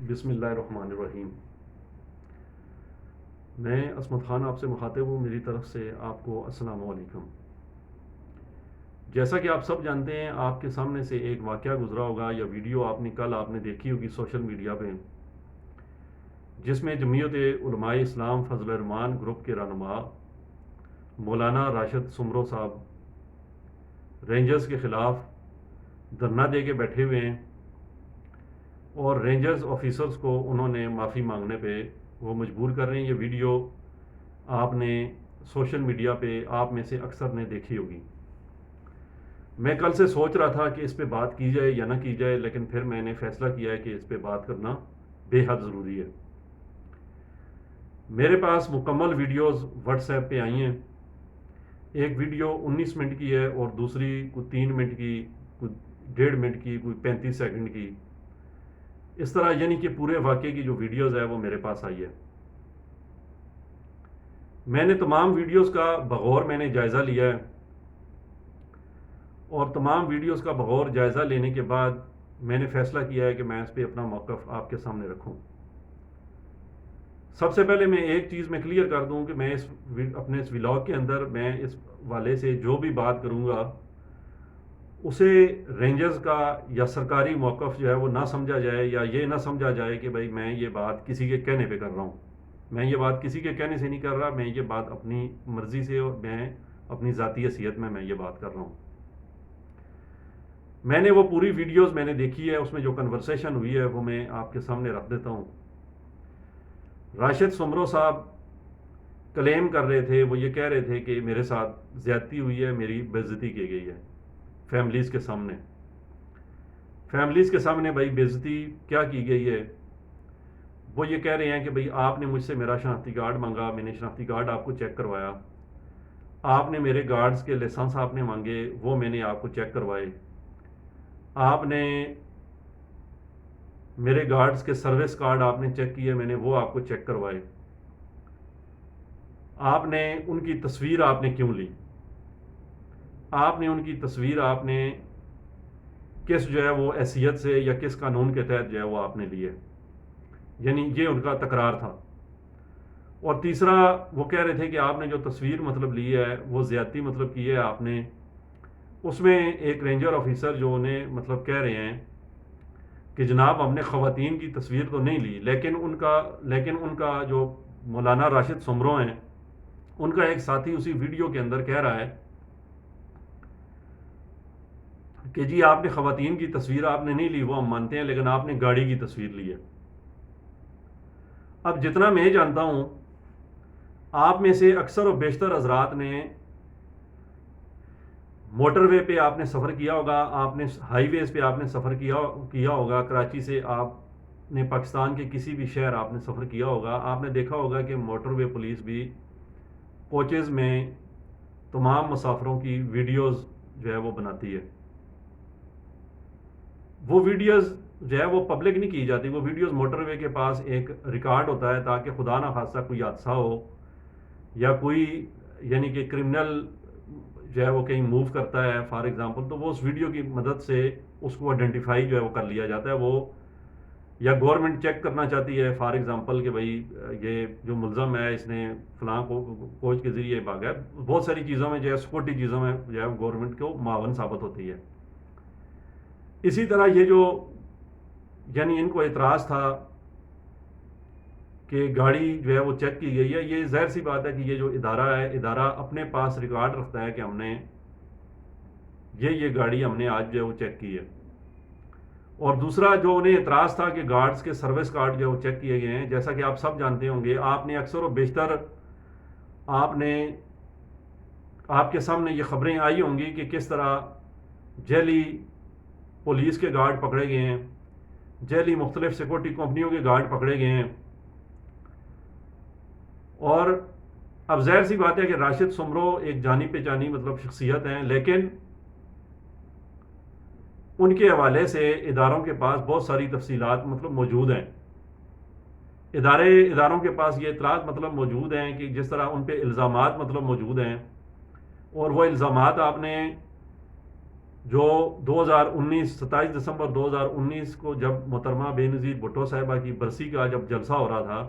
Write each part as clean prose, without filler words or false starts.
بسم اللہ الرحمن الرحیم۔ میں عصمت خان آپ سے مخاطب ہوں، میری طرف سے آپ کو السلام علیکم۔ جیسا کہ آپ سب جانتے ہیں، آپ کے سامنے سے ایک واقعہ گزرا ہوگا یا ویڈیو آپ نے دیکھی ہوگی سوشل میڈیا پہ، جس میں جمعیت علماء اسلام فضل الرحمان گروپ کے رہنما مولانا راشد سمرو صاحب رینجرز کے خلاف دھرنا دے کے بیٹھے ہوئے ہیں، اور رینجرز آفیسرز کو انہوں نے معافی مانگنے پہ وہ مجبور کر رہے ہیں۔ یہ ویڈیو آپ نے سوشل میڈیا پہ آپ میں سے اکثر نے دیکھی ہوگی۔ میں کل سے سوچ رہا تھا کہ اس پہ بات کی جائے یا نہ کی جائے، لیکن پھر میں نے فیصلہ کیا ہے کہ اس پہ بات کرنا بے حد ضروری ہے۔ میرے پاس مکمل ویڈیوز واٹس ایپ پہ آئی ہیں۔ ایک ویڈیو 19 منٹ کی ہے اور دوسری کوئی 3 منٹ کی، کوئی 1.5 منٹ کی، کوئی 35 سیکنڈ کی۔ اس طرح یعنی کہ پورے واقعے کی جو ویڈیوز ہے وہ میرے پاس آئی ہے۔ میں نے تمام ویڈیوز کا بغور میں نے جائزہ لیا ہے، اور تمام ویڈیوز کا بغور جائزہ لینے کے بعد میں نے فیصلہ کیا ہے کہ میں اس پہ اپنا موقف آپ کے سامنے رکھوں۔ سب سے پہلے میں ایک چیز میں کلیئر کر دوں کہ میں اپنے اس ولاگ کے اندر میں اس والے سے جو بھی بات کروں گا اسے رینجرز کا یا سرکاری موقف جو ہے وہ نہ سمجھا جائے، یا یہ نہ سمجھا جائے کہ بھائی میں یہ بات کسی کے کہنے پہ کر رہا ہوں۔ میں یہ بات کسی کے کہنے سے نہیں کر رہا، میں یہ بات اپنی مرضی سے اور میں اپنی ذاتی حیثیت میں یہ بات کر رہا ہوں۔ میں نے وہ پوری ویڈیوز میں نے دیکھی ہے، اس میں جو کنورسیشن ہوئی ہے وہ میں آپ کے سامنے رکھ دیتا ہوں۔ راشد سمرو صاحب کلیم کر رہے تھے، وہ یہ کہہ رہے تھے کہ میرے ساتھ زیادتی ہوئی ہے، میری بے عزتی کی گئی ہے فیملیز کے سامنے۔ فیملیز کے سامنے بھائی بے عزتی کیا کی گئی ہے؟ وہ یہ کہہ رہے ہیں کہ بھئی آپ نے مجھ سے میرا شناختی کارڈ مانگا، میں نے شناختی کارڈ آپ کو چیک کروایا، آپ نے میرے گارڈز کے لائسنس آپ نے مانگے، وہ میں نے آپ کو چیک کروائے، آپ نے میرے گارڈز کے سروس کارڈ آپ نے چیک کیے، میں نے وہ آپ کو چیک کروائے، آپ نے ان کی تصویر آپ نے کیوں لی؟ آپ نے ان کی تصویر آپ نے کس جو ہے وہ حیثیت سے یا کس قانون کے تحت جو ہے وہ آپ نے لی ہے؟ یعنی یہ ان کا تکرار تھا۔ اور تیسرا وہ کہہ رہے تھے کہ آپ نے جو تصویر مطلب لی ہے وہ زیادتی مطلب کی ہے آپ نے۔ اس میں ایک رینجر آفیسر جو انہیں مطلب کہہ رہے ہیں کہ جناب ہم نے خواتین کی تصویر تو نہیں لی، لیکن ان کا جو مولانا راشد سمرو ہیں، ان کا ایک ساتھی اسی ویڈیو کے اندر کہہ رہا ہے کہ جی آپ نے خواتین کی تصویر آپ نے نہیں لی، وہ ہم مانتے ہیں، لیکن آپ نے گاڑی کی تصویر لی ہے۔ اب جتنا میں جانتا ہوں، آپ میں سے اکثر و بیشتر حضرات نے موٹر وے پہ آپ نے سفر کیا ہوگا، آپ نے ہائی ویز پہ آپ نے سفر کیا ہوگا، کراچی سے آپ نے پاکستان کے کسی بھی شہر آپ نے سفر کیا ہوگا، آپ نے دیکھا ہوگا کہ موٹر وے پولیس بھی کوچز میں تمام مسافروں کی ویڈیوز جو ہے وہ بناتی ہے۔ وہ ویڈیوز جو ہے وہ پبلک نہیں کی جاتی، وہ ویڈیوز موٹر وے کے پاس ایک ریکارڈ ہوتا ہے تاکہ خدا نہ خواستہ کوئی حادثہ ہو یا کوئی یعنی کہ کرمنل جو ہے وہ کہیں موو کرتا ہے فار ایگزامپل، تو وہ اس ویڈیو کی مدد سے اس کو آئیڈینٹیفائی جو ہے وہ کر لیا جاتا ہے۔ وہ یا گورنمنٹ چیک کرنا چاہتی ہے فار ایگزامپل کہ بھئی یہ جو ملزم ہے اس نے فلاں کوچ کے ذریعے بھاگا ہے۔ بہت ساری چیزوں میں جو ہے سیکورٹی چیزوں میں جو ہے گورنمنٹ کو معاون ثابت ہوتی ہے۔ اسی طرح یہ جو یعنی ان کو اعتراض تھا کہ گاڑی جو ہے وہ چیک کی گئی ہے، یہ ظاہر سی بات ہے کہ یہ جو ادارہ ہے، ادارہ اپنے پاس ریکارڈ رکھتا ہے کہ ہم نے یہ گاڑی ہم نے آج جو ہے وہ چیک کی ہے۔ اور دوسرا جو انہیں اعتراض تھا کہ گارڈز کے سروس کارڈ جو ہے وہ چیک کیے گئے ہیں، جیسا کہ آپ سب جانتے ہوں گے، آپ نے اکثر و بیشتر آپ کے سامنے یہ خبریں آئی ہوں گی کہ کس طرح جعلی پولیس کے گارڈ پکڑے گئے ہیں، جعلی مختلف سیکورٹی کمپنیوں کے گارڈ پکڑے گئے ہیں۔ اور اب ظاہر سی بات ہے کہ راشد سمرو ایک جانی پہچانی مطلب شخصیت ہیں، لیکن ان کے حوالے سے اداروں کے پاس بہت ساری تفصیلات مطلب موجود ہیں۔ اداروں کے پاس یہ اطلاعات مطلب موجود ہیں کہ جس طرح ان پہ الزامات مطلب موجود ہیں، اور وہ الزامات آپ نے جو 27 دسمبر 2019 کو جب محترمہ بے نظیر بھٹو صاحبہ کی برسی کا جب جلسہ ہو رہا تھا،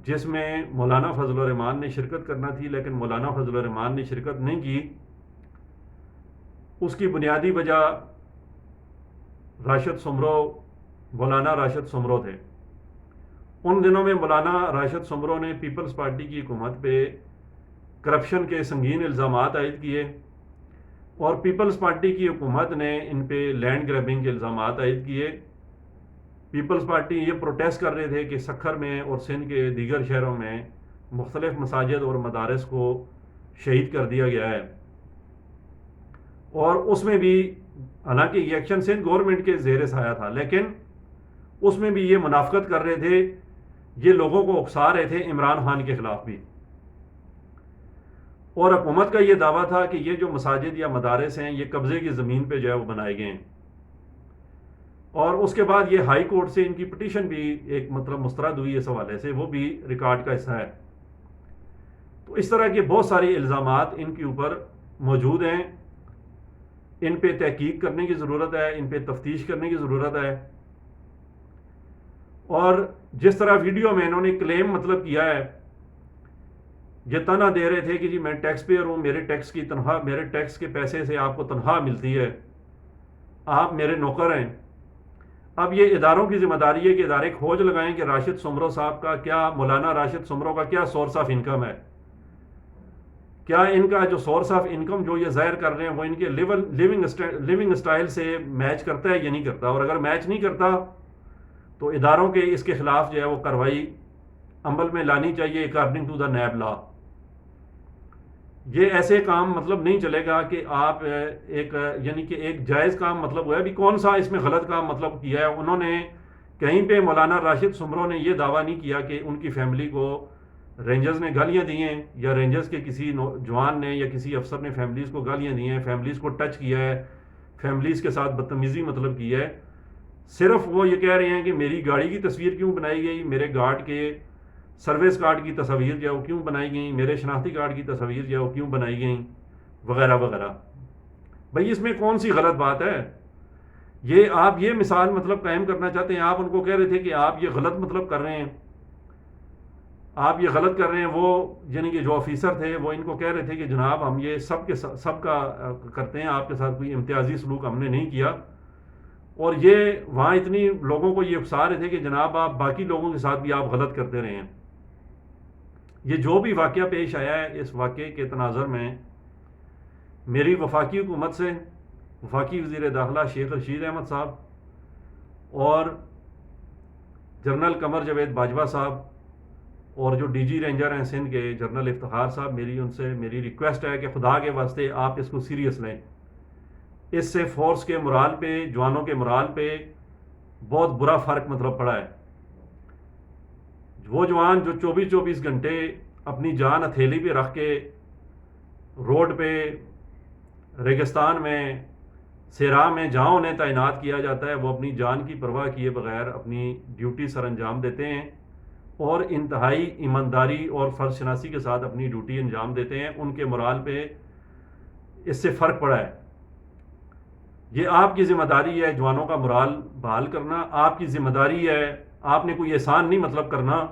جس میں مولانا فضل الرحمان نے شرکت کرنا تھی لیکن مولانا فضل الرحمان نے شرکت نہیں کی، اس کی بنیادی وجہ راشد سمرو، مولانا راشد سمرو تھے۔ ان دنوں میں مولانا راشد سمرو نے پیپلز پارٹی کی حکومت پہ کرپشن کے سنگین الزامات عائد کیے، اور پیپلز پارٹی کی حکومت نے ان پہ لینڈ گریبنگ کے الزامات عائد کیے۔ پیپلز پارٹی یہ پروٹیسٹ کر رہے تھے کہ سکھر میں اور سندھ کے دیگر شہروں میں مختلف مساجد اور مدارس کو شہید کر دیا گیا ہے، اور اس میں بھی حالانکہ یہ ایکشن سندھ گورنمنٹ کے زیر سایہ تھا، لیکن اس میں بھی یہ منافقت کر رہے تھے، یہ لوگوں کو اکسا رہے تھے عمران خان کے خلاف بھی۔ اور حکومت کا یہ دعویٰ تھا کہ یہ جو مساجد یا مدارس ہیں یہ قبضے کی زمین پہ جو ہے وہ بنائے گئے ہیں، اور اس کے بعد یہ ہائی کورٹ سے ان کی پٹیشن بھی ایک مسترد ہوئی اس حوالے سے، وہ بھی ریکارڈ کا حصہ ہے۔ تو اس طرح کے بہت سارے الزامات ان کے اوپر موجود ہیں، ان پہ تحقیق کرنے کی ضرورت ہے، ان پہ تفتیش کرنے کی ضرورت ہے۔ اور جس طرح ویڈیو میں انہوں نے کلیم کیا ہے، یہ تنہا دے رہے تھے کہ جی میں ٹیکس پیئر ہوں، میرے ٹیکس کے پیسے سے آپ کو تنخواہ ملتی ہے، آپ میرے نوکر ہیں۔ اب یہ اداروں کی ذمہ داری ہے کہ ادارے کھوج لگائیں کہ راشد سمرو صاحب کا کیا، مولانا راشد سمرو کا کیا سورس آف انکم ہے، کیا ان کا جو سورس آف انکم جو یہ ظاہر کر رہے ہیں وہ ان کے لیونگ اسٹائل سے میچ کرتا ہے یا نہیں کرتا، اور اگر میچ نہیں کرتا تو اداروں کے اس کے خلاف جو ہے وہ کارروائی عمل میں لانی چاہیے اکارڈنگ ٹو دا نیب لا۔ یہ ایسے کام نہیں چلے گا کہ آپ ایک جائز کام ہوا ہے بھی کون سا اس میں غلط کام کیا ہے۔ انہوں نے کہیں پہ مولانا راشد سمرو نے یہ دعویٰ نہیں کیا کہ ان کی فیملی کو رینجرز نے گالیاں دی ہیں، یا رینجرز کے کسی جوان نے یا کسی افسر نے فیملیز کو گالیاں دی ہیں، فیملیز کو ٹچ کیا ہے، فیملیز کے ساتھ بدتمیزی کی ہے۔ صرف وہ یہ کہہ رہے ہیں کہ میری گاڑی کی تصویر کیوں بنائی گئی، میرے گارڈ کے سروس کارڈ کی تصاویر جو ہے وہ کیوں بنائی گئیں، میرے شناختی کارڈ کی تصاویر جو ہے وہ کیوں بنائی گئیں، وغیرہ وغیرہ۔ بھئی اس میں کون سی غلط بات ہے؟ یہ آپ یہ مثال قائم کرنا چاہتے ہیں، آپ ان کو کہہ رہے تھے کہ آپ یہ غلط کر رہے ہیں، آپ یہ غلط کر رہے ہیں۔ وہ کہ جو آفیسر تھے وہ ان کو کہہ رہے تھے کہ جناب ہم یہ سب کا کرتے ہیں، آپ کے ساتھ کوئی امتیازی سلوک ہم نے نہیں کیا، اور یہ وہاں اتنی لوگوں کو یہ اکسا رہے تھے کہ جناب آپ باقی لوگوں کے ساتھ بھی آپ غلط کرتے رہے ہیں۔ یہ جو بھی واقعہ پیش آیا ہے، اس واقعے کے تناظر میں میری وفاقی حکومت سے وفاقی وزیر داخلہ شیخ رشید احمد صاحب اور جنرل قمر جاوید باجوہ صاحب اور جو ڈی جی رینجر ہیں سندھ کے جنرل افتخار صاحب، ان سے میری ریکویسٹ ہے کہ خدا کے واسطے آپ اس کو سیریس لیں۔ اس سے فورس کے مرال پہ، جوانوں کے مرال پہ بہت برا فرق پڑا ہے۔ وہ جوان جو 24 گھنٹے اپنی جان ہتھیلی پہ رکھ کے روڈ پہ، ریگستان میں، صحرا میں جہاں انہیں تعینات کیا جاتا ہے، وہ اپنی جان کی پرواہ کیے بغیر اپنی ڈیوٹی سر انجام دیتے ہیں، اور انتہائی ایمانداری اور فرض شناسی کے ساتھ اپنی ڈیوٹی انجام دیتے ہیں۔ ان کے مرال پہ اس سے فرق پڑا ہے۔ یہ آپ کی ذمہ داری ہے جوانوں کا مرال بحال کرنا، آپ کی ذمہ داری ہے۔ آپ نے کوئی احسان نہیں کرنا،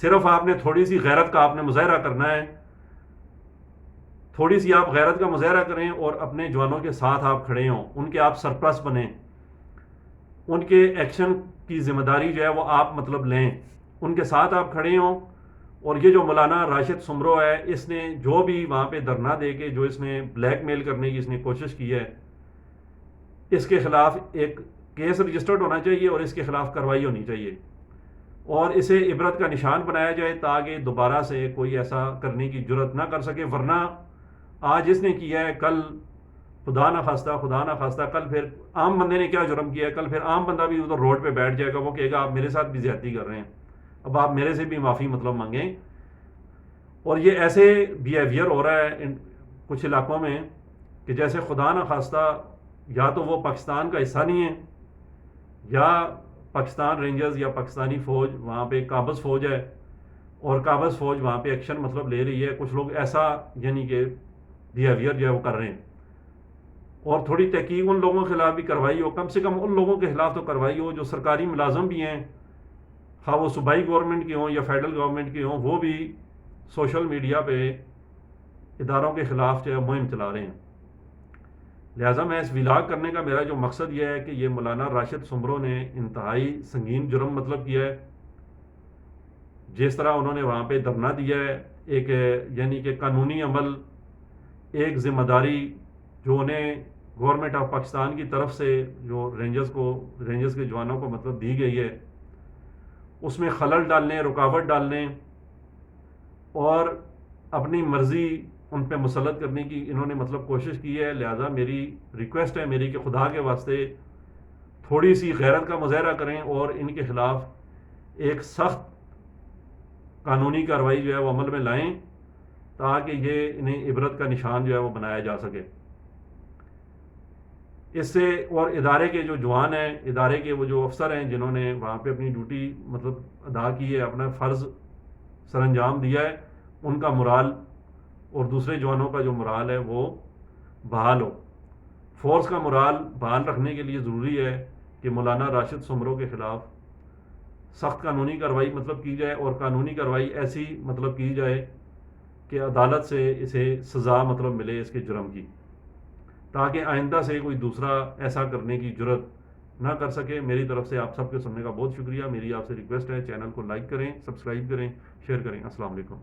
صرف آپ نے تھوڑی سی غیرت کا آپ نے مظاہرہ کرنا ہے، تھوڑی سی آپ غیرت کا مظاہرہ کریں اور اپنے جوانوں کے ساتھ آپ کھڑے ہوں، ان کے آپ سرپرست بنیں، ان کے ایکشن کی ذمہ داری جو ہے وہ آپ لیں، ان کے ساتھ آپ کھڑے ہوں۔ اور یہ جو مولانا راشد سمرو ہے، اس نے جو بھی وہاں پہ دھرنا دے کے جو اس نے بلیک میل کرنے کی اس نے کوشش کی ہے، اس کے خلاف ایک کیس رجسٹرڈ ہونا چاہیے اور اس کے خلاف کارروائی ہونی چاہیے، اور اسے عبرت کا نشان بنایا جائے تاکہ دوبارہ سے کوئی ایسا کرنے کی جرت نہ کر سکے۔ ورنہ آج اس نے کیا ہے، کل خدا نہ خواستہ کل پھر عام بندے نے کیا جرم کیا ہے، کل پھر عام بندہ بھی ادھر روڈ پہ بیٹھ جائے گا، وہ کہے گا آپ میرے ساتھ بھی زیادتی کر رہے ہیں، اب آپ میرے سے بھی معافی مانگیں۔ اور یہ ایسے بیہیویئر ہو رہا ہے کچھ علاقوں میں کہ جیسے خدا نہ خواستہ یا تو وہ پاکستان کا حصہ نہیں ہے، یا پاکستان رینجرز یا پاکستانی فوج وہاں پہ قابض فوج ہے، اور قابض فوج وہاں پہ ایکشن لے رہی ہے۔ کچھ لوگ ایسا کہ بیہیویئر جو ہے وہ کر رہے ہیں۔ اور تھوڑی تحقیق ان لوگوں کے خلاف بھی کروائی ہو، کم سے کم ان لوگوں کے خلاف تو کروائی ہو جو سرکاری ملازم بھی ہیں، خواہ وہ صوبائی گورنمنٹ کے ہوں یا فیڈرل گورنمنٹ کے ہوں، وہ بھی سوشل میڈیا پہ اداروں کے خلاف جو ہے مہم چلا رہے ہیں۔ لہٰذا میں اس ولاگ کرنے کا میرا جو مقصد یہ ہے کہ یہ مولانا راشد سمرو نے انتہائی سنگین جرم مطلب کیا ہے، جس طرح انہوں نے وہاں پہ دھرنا دیا ہے، ایک یعنی کہ قانونی عمل، ایک ذمہ داری جو انہیں گورنمنٹ آف پاکستان کی طرف سے جو رینجرز کے جوانوں کو مطلب دی گئی ہے، اس میں خلل ڈالنے، رکاوٹ ڈالنے اور اپنی مرضی ان پہ مسلط کرنے کی انہوں نے مطلب کوشش کی ہے۔ لہٰذا میری ریکویسٹ ہے میری کہ خدا کے واسطے تھوڑی سی غیرت کا مظاہرہ کریں اور ان کے خلاف ایک سخت قانونی کارروائی جو ہے وہ عمل میں لائیں، تاکہ یہ انہیں عبرت کا نشان جو ہے وہ بنایا جا سکے۔ اس سے اور ادارے کے جو جوان ہیں، ادارے کے وہ جو افسر ہیں جنہوں نے وہاں پہ اپنی ڈیوٹی مطلب ادا کی ہے، اپنا فرض سر انجام دیا ہے، ان کا مرال اور دوسرے جوانوں کا جو مرال ہے وہ بحال ہو۔ فورس کا مرال بحال رکھنے کے لیے ضروری ہے کہ مولانا راشد سمرو کے خلاف سخت قانونی کارروائی مطلب کی جائے، اور قانونی کارروائی ایسی مطلب کی جائے کہ عدالت سے اسے سزا مطلب ملے اس کے جرم کی، تاکہ آئندہ سے کوئی دوسرا ایسا کرنے کی جرت نہ کر سکے۔ میری طرف سے آپ سب کے سننے کا بہت شکریہ۔ میری آپ سے ریکویسٹ ہے چینل کو لائک کریں، سبسکرائب کریں، شیئر کریں۔ السلام علیکم۔